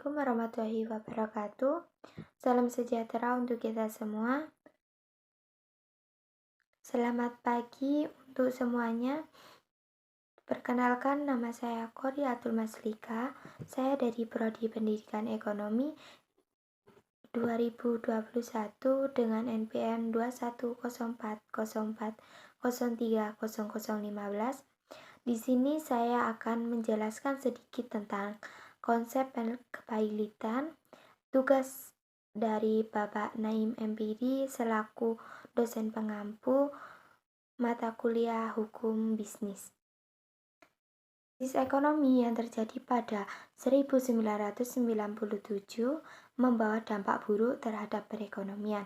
Assalamualaikum warahmatullahi wabarakatuh. Salam sejahtera untuk kita semua. Selamat pagi untuk semuanya. Perkenalkan, nama saya Qoriatul Maslika. Saya dari Prodi Pendidikan Ekonomi 2021 dengan NPM 210404030015. Di sini saya akan menjelaskan sedikit tentang konsep kepailitan. Tugas dari Bapak Naim MPD selaku dosen pengampu mata kuliah Hukum Bisnis. Krisis ekonomi yang terjadi pada 1997 membawa dampak buruk terhadap perekonomian.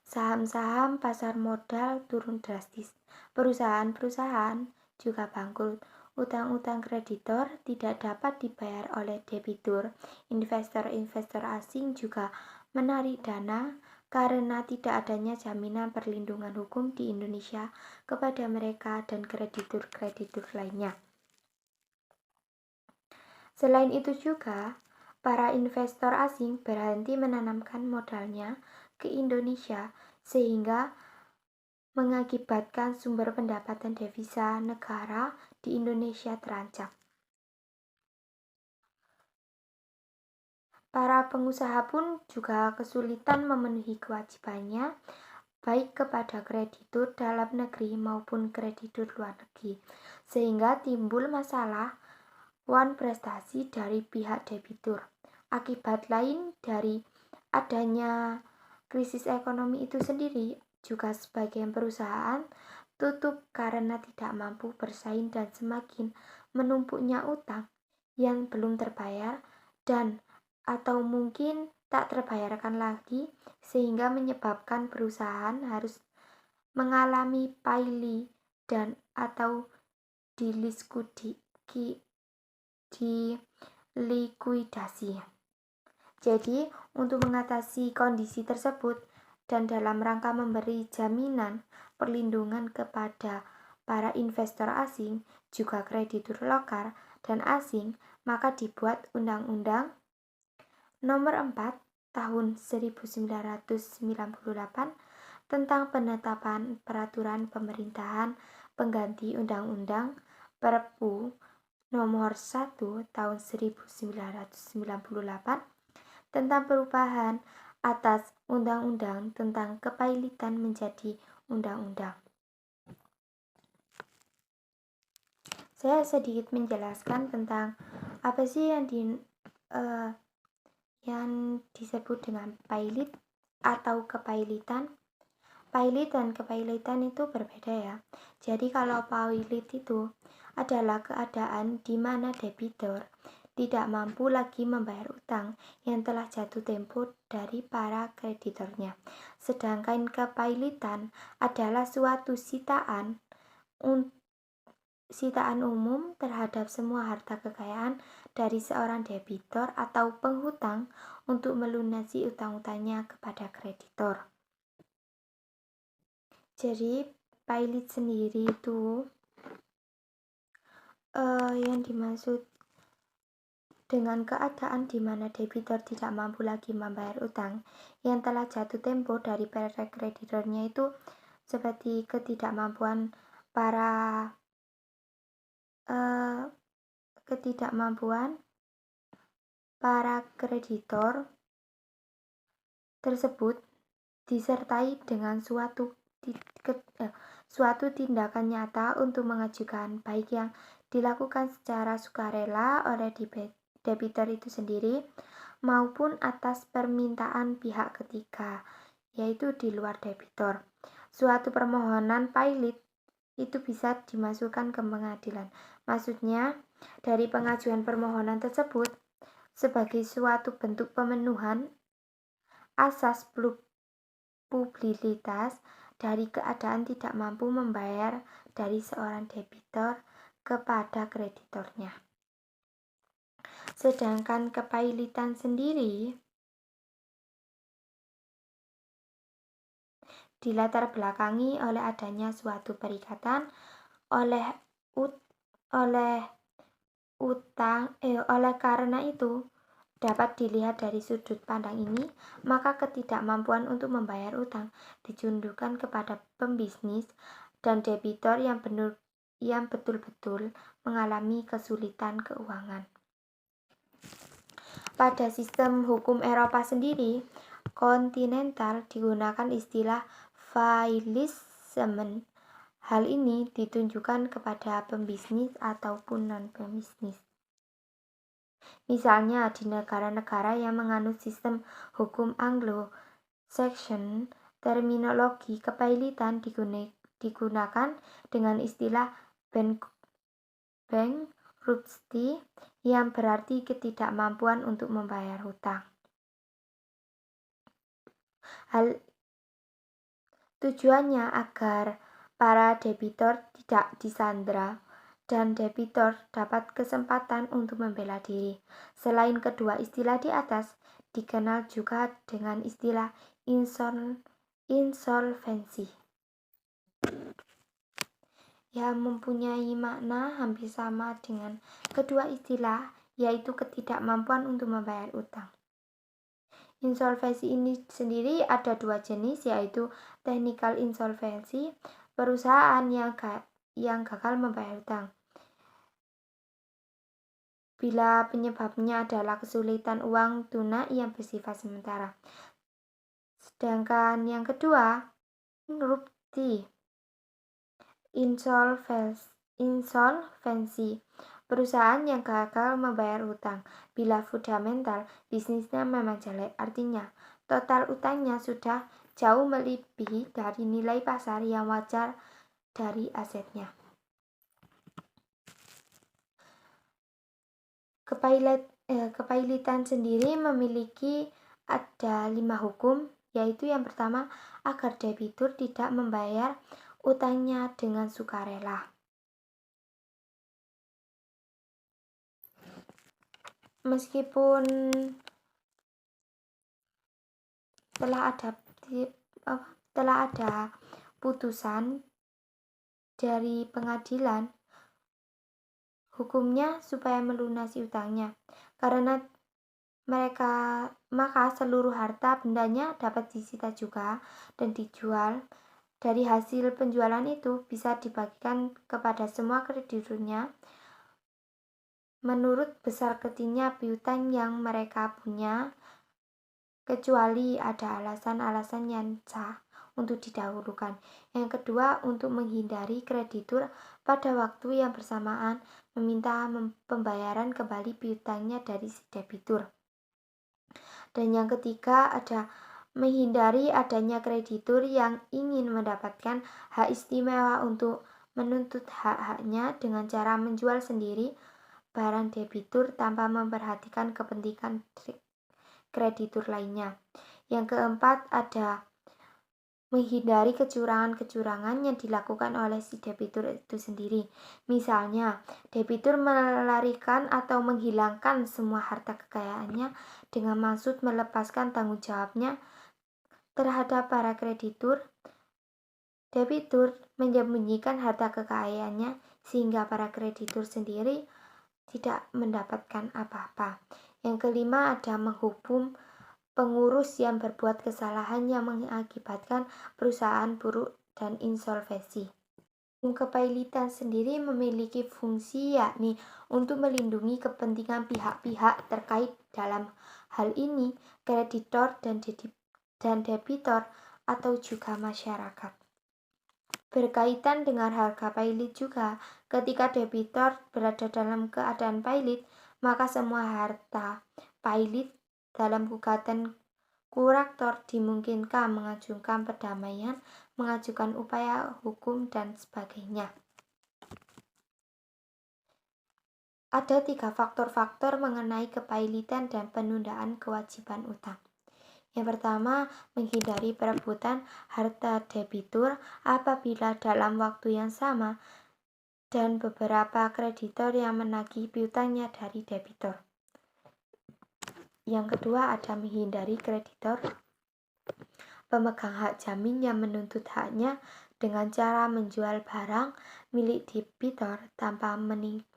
Saham-saham pasar modal turun drastis. Perusahaan-perusahaan juga bangkrut. Utang-utang kreditor tidak dapat dibayar oleh debitur. Investor-investor asing juga menarik dana karena tidak adanya jaminan perlindungan hukum di Indonesia kepada mereka dan kreditur-kreditur lainnya. Selain itu juga, para investor asing berhenti menanamkan modalnya ke Indonesia sehingga mengakibatkan sumber pendapatan devisa negara di Indonesia terancam. Para pengusaha pun juga kesulitan memenuhi kewajibannya baik kepada kreditur dalam negeri maupun kreditur luar negeri, sehingga timbul masalah wan prestasi dari pihak debitur. Akibat lain dari adanya krisis ekonomi itu sendiri juga sebagian perusahaan tutup karena tidak mampu bersaing dan semakin menumpuknya utang yang belum terbayar dan atau mungkin tak terbayarkan lagi sehingga menyebabkan perusahaan harus mengalami paili dan atau dilikuidasi. Jadi, untuk mengatasi kondisi tersebut dan dalam rangka memberi jaminan perlindungan kepada para investor asing, juga kreditur lokal dan asing, maka dibuat Undang-Undang Nomor 4 Tahun 1998 tentang penetapan peraturan pemerintahan pengganti Undang-Undang Perpu Nomor 1 Tahun 1998 tentang perubahan atas undang-undang tentang kepailitan menjadi undang-undang. Saya sedikit menjelaskan tentang apa sih yang disebut dengan pailit atau kepailitan. Pailit dan kepailitan itu berbeda ya. Jadi kalau pailit itu adalah keadaan di mana debitur tidak mampu lagi membayar utang yang telah jatuh tempo dari para kreditornya. Sedangkan kepailitan adalah suatu sitaan umum terhadap semua harta kekayaan dari seorang debitor atau penghutang untuk melunasi utang-utangnya kepada kreditor. Jadi pailit sendiri itu yang dimaksud dengan keadaan di mana debitur tidak mampu lagi membayar utang yang telah jatuh tempo dari para kreditornya itu seperti ketidakmampuan para kreditor tersebut disertai dengan suatu tindakan nyata untuk mengajukan baik yang dilakukan secara sukarela oleh debitur itu sendiri maupun atas permintaan pihak ketiga, yaitu di luar debitur. Suatu permohonan pailit itu bisa dimasukkan ke pengadilan. Maksudnya, dari pengajuan permohonan tersebut sebagai suatu bentuk pemenuhan asas publilitas dari keadaan tidak mampu membayar dari seorang debitur kepada kreditornya. Sedangkan kepailitan sendiri dilatar belakangi oleh adanya suatu perikatan oleh karena itu dapat dilihat dari sudut pandang ini, maka ketidakmampuan untuk membayar utang dicunduhkan kepada pembisnis dan debitor yang betul-betul mengalami kesulitan keuangan. Pada sistem hukum Eropa sendiri, kontinental digunakan istilah faillissement. Hal ini ditunjukkan kepada pembisnis ataupun non-pembisnis. Misalnya di negara-negara yang menganut sistem hukum Anglo-Saxon, terminologi kepailitan digunakan dengan istilah bankruptcy yang berarti ketidakmampuan untuk membayar hutang. Hal tujuannya agar para debitor tidak disandra dan debitor dapat kesempatan untuk membela diri. Selain kedua istilah di atas, dikenal juga dengan istilah insolvensi yang mempunyai makna hampir sama dengan kedua istilah, yaitu ketidakmampuan untuk membayar utang. Insolvensi ini sendiri ada dua jenis, yaitu technical insolvency, perusahaan yang gagal membayar utang bila penyebabnya adalah kesulitan uang tunai yang bersifat sementara. Sedangkan yang kedua, bankruptcy, insolvensi, perusahaan yang gagal membayar utang bila fundamental bisnisnya memang jelek, artinya total utangnya sudah jauh melebihi dari nilai pasar yang wajar dari asetnya. Kepailitan sendiri memiliki ada 5 hukum, yaitu yang pertama, agar debitur tidak membayar utangnya dengan sukarela. Meskipun telah ada putusan dari pengadilan, hukumnya supaya melunasi utangnya, karena maka seluruh harta bendanya dapat disita juga dan dijual. Dari hasil penjualan itu bisa dibagikan kepada semua krediturnya menurut besar kecilnya piutang yang mereka punya, kecuali ada alasan-alasan yang sah untuk didahulukan. Yang kedua, untuk menghindari kreditur pada waktu yang bersamaan meminta pembayaran kembali piutangnya dari si debitur. Dan yang ketiga, ada menghindari adanya kreditur yang ingin mendapatkan hak istimewa untuk menuntut hak-haknya dengan cara menjual sendiri barang debitur tanpa memperhatikan kepentingan kreditur lainnya. Yang keempat, ada menghindari kecurangan-kecurangan yang dilakukan oleh si debitur itu sendiri. Misalnya, debitur melarikan atau menghilangkan semua harta kekayaannya dengan maksud melepaskan tanggung jawabnya terhadap para kreditur. Debitur menyembunyikan harta kekayaannya sehingga para kreditur sendiri tidak mendapatkan apa-apa. Yang kelima, ada menghukum pengurus yang berbuat kesalahan yang mengakibatkan perusahaan buruk dan insolvensi. Kepailitan sendiri memiliki fungsi, yakni untuk melindungi kepentingan pihak-pihak terkait, dalam hal ini kreditor dan debitor atau juga masyarakat. Berkaitan dengan harga pailit juga, ketika debitor berada dalam keadaan pailit, maka semua harta pailit dalam gugatan kurator dimungkinkan mengajukan perdamaian, mengajukan upaya hukum, dan sebagainya. Ada 3 faktor-faktor mengenai kepailitan dan penundaan kewajiban utang. Yang pertama, menghindari perebutan harta debitur apabila dalam waktu yang sama dan beberapa kreditor yang menagih piutangnya dari debitor. Yang kedua, ada menghindari kreditor pemegang hak jamin yang menuntut haknya dengan cara menjual barang milik debitor tanpa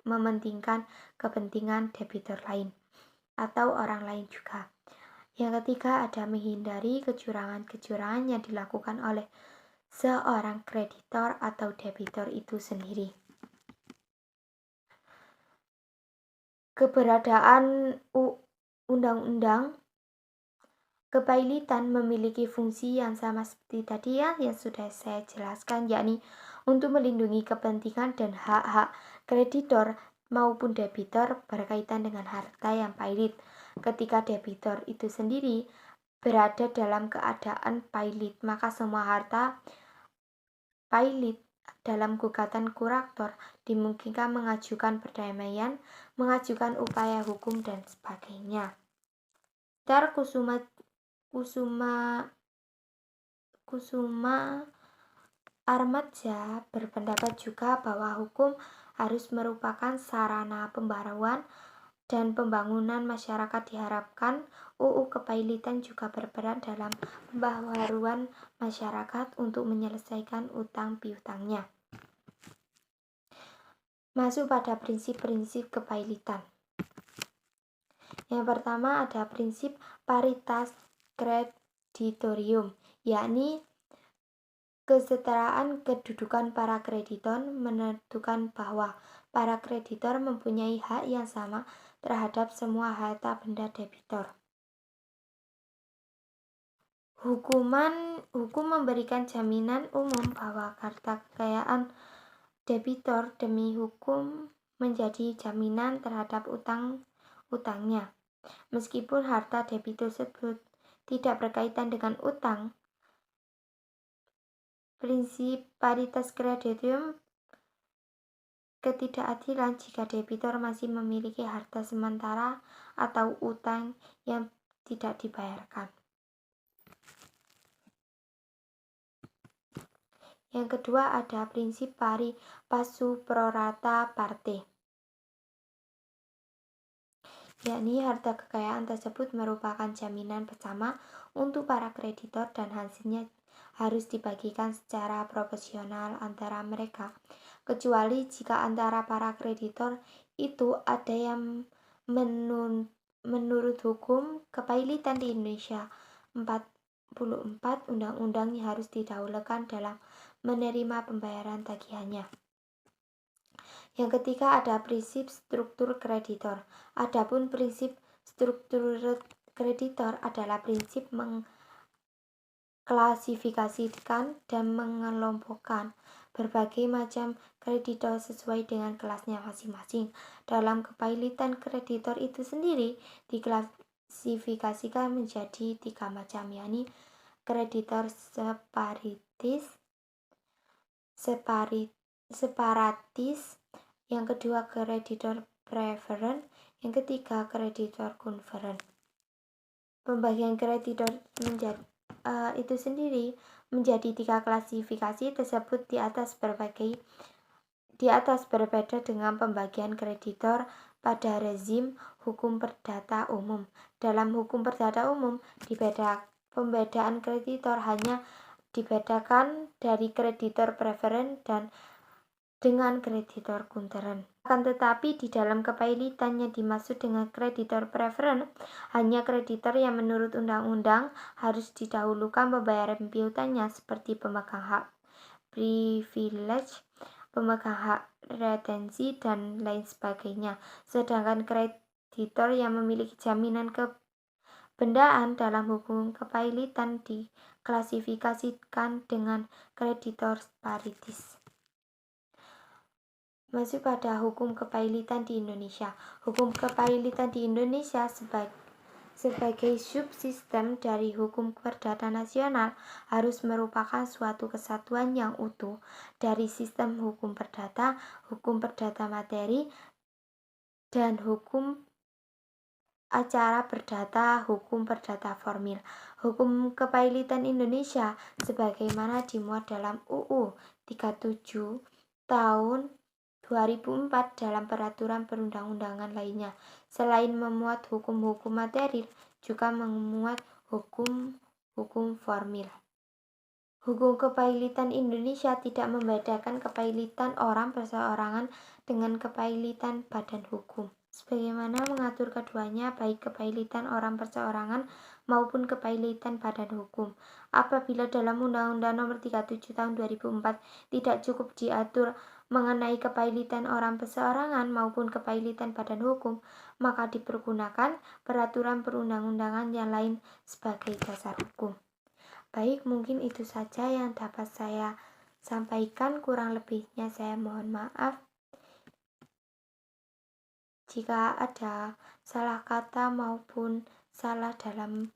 mementingkan kepentingan debitor lain. atau orang lain juga. Yang ketiga, ada menghindari kecurangan-kecurangan yang dilakukan oleh seorang kreditor atau debitur itu sendiri. Keberadaan undang-undang kepailitan memiliki fungsi yang sama seperti tadi yang sudah saya jelaskan, yakni untuk melindungi kepentingan dan hak-hak kreditor maupun debitur berkaitan dengan harta yang pailit. Ketika debitur itu sendiri berada dalam keadaan pailit, maka semua harta pailit dalam gugatan kurator dimungkinkan mengajukan perdamaian, mengajukan upaya hukum, dan sebagainya. Dar Kusuma Armadja berpendapat juga bahwa hukum harus merupakan sarana pembaruan dan pembangunan masyarakat. Diharapkan UU Kepailitan juga berperan dalam pembaharuan masyarakat untuk menyelesaikan utang piutangnya. Masuk pada prinsip-prinsip kepailitan. Yang pertama ada prinsip paritas kreditorium, yakni kesetaraan kedudukan para kreditor menentukan bahwa para kreditor mempunyai hak yang sama terhadap semua harta benda debitor. Hukum memberikan jaminan umum bahwa harta kekayaan debitor demi hukum menjadi jaminan terhadap utangnya. Meskipun harta debitur tersebut tidak berkaitan dengan utang, prinsip paritas kreditorium ketidakadilan jika debitur masih memiliki harta sementara atau utang yang tidak dibayarkan. Yang kedua ada prinsip pari passu pro rata parte, yakni harta kekayaan tersebut merupakan jaminan bersama untuk para kreditor dan hasilnya harus dibagikan secara proporsional antara mereka, kecuali jika antara para kreditor itu ada yang menurut hukum kepailitan di Indonesia 44 undang-undang harus didahulukan dalam menerima pembayaran tagihannya. Yang ketiga ada prinsip struktur kreditor. Adapun prinsip struktur kreditor adalah prinsip mengklasifikasikan dan mengelompokkan berbagai macam kreditor sesuai dengan kelasnya masing-masing. Dalam kepailitan kreditor itu sendiri diklasifikasikan menjadi 3 macam, yakni kreditor separatis, yang kedua kreditor preferent, yang ketiga kreditor konveren. Pembagian kreditor itu sendiri menjadi 3 klasifikasi tersebut di atas berbeda dengan pembagian kreditor pada rezim hukum perdata umum. Dalam hukum perdata umum pembedaan kreditor hanya dibedakan dari kreditor preferen dan dengan kreditor konteren. Akan tetapi di dalam kepailitan yang dimaksud dengan kreditor preferen hanya kreditor yang menurut undang-undang harus didahulukan pembayaran piutangnya, seperti pemegang hak privilege, pemegang hak retensi, dan lain sebagainya. Sedangkan kreditor yang memiliki jaminan kebendaan dalam hukum kepailitan diklasifikasikan dengan kreditor separatis. Masuk pada hukum kepailitan di Indonesia. Hukum kepailitan di Indonesia sebagai subsistem dari hukum perdata nasional harus merupakan suatu kesatuan yang utuh dari sistem hukum perdata materi, dan hukum acara perdata, hukum perdata formil. Hukum kepailitan Indonesia sebagaimana dimuat dalam UU 37 tahun 2004 dalam peraturan perundang-undangan lainnya, selain memuat hukum-hukum materi, juga memuat hukum formil. Hukum kepailitan Indonesia tidak membedakan kepailitan orang perseorangan dengan kepailitan badan hukum. sebagaimana mengatur keduanya, baik kepailitan orang perseorangan maupun kepailitan badan hukum. Apabila dalam Undang-Undang Nomor 37 Tahun 2004 tidak cukup diatur mengenai kepailitan orang perseorangan maupun kepailitan badan hukum, maka dipergunakan peraturan perundang-undangan yang lain sebagai dasar hukum. Baik, mungkin itu saja yang dapat saya sampaikan, kurang lebihnya saya mohon maaf. Jika ada salah kata maupun salah dalam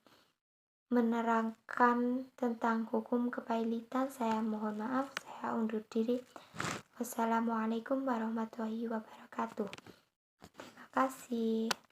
menerangkan tentang hukum kepailitan, saya mohon maaf, saya undur diri. Wassalamualaikum warahmatullahi wabarakatuh. Terima kasih.